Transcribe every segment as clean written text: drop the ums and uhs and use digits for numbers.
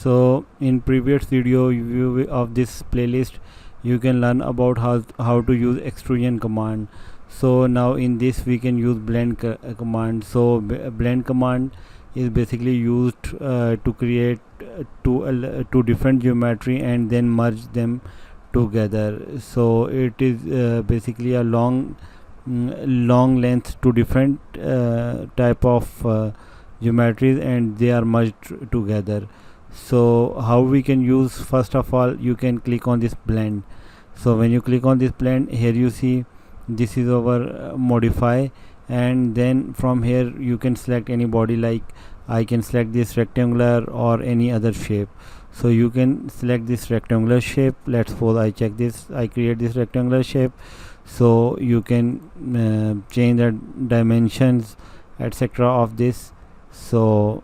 So in previous video of this playlist you can learn about how to use extrusion command. So now in this we can use blend command. So blend command is basically used to create two different geometry and then merge them together. So it is basically a long length to different type of geometries, and they are merged together. So how we can use, first of all you can click on this blend. So when you click on this blend, here you see this is our modify, and then from here you can select any body, like I can select this rectangular or any other shape. So you can select this rectangular shape. Let's suppose I create this rectangular shape. So you can change the dimensions etc of this. So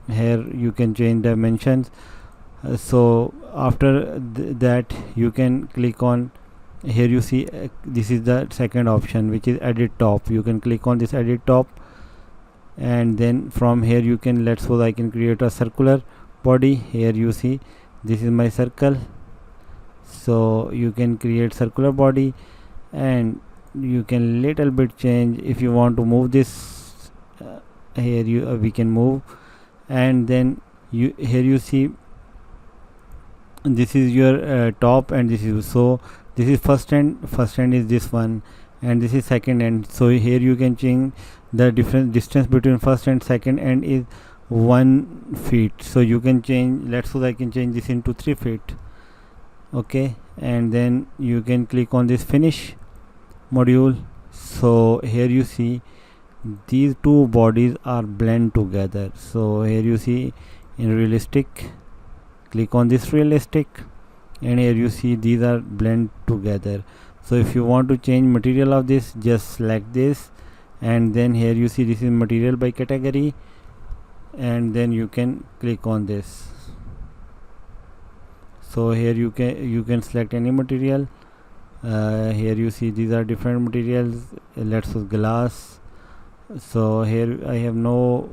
here you can change dimensions. So after that you can click on, here you see this is the second option, which is edit top. You can click on this edit top, and then from here you can, let's suppose I can create a circular body. Here you see this is my circle. So you can create circular body, and you can little bit change if you want to move this. Here we can move, and then here you see this is your top, and this is, so this is first end is this one, and this is second end. So here you can change the different distance between first and second end is 1 feet. So you can change, let's suppose I can change this into 3 feet. Okay, and then you can click on this finish module. So here you see these two bodies are blend together. So here you see in realistic, click on this realistic, and here you see these are blend together. So if you want to change material of this, just select this, and then here you see this is material by category, and then you can click on this. So here you can select any material. Here you see these are different materials. Let's use glass. So here I have no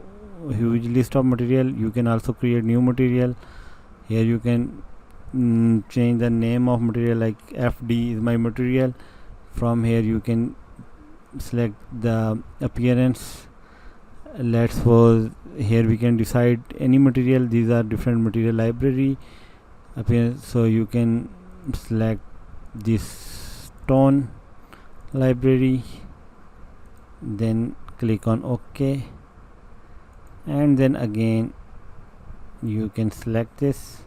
huge list of material. You can also create new material. Here you can change the name of material, like FD is my material. From here you can select the appearance. Let's suppose here we can decide any material. These are different material library appearance. So you can select this stone library, then click on OK, and then again you can select this.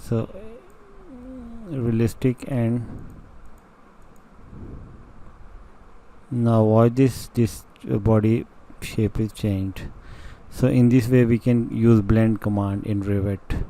So realistic, and now watch this body shape is changed. So in this way we can use blend command in Revit.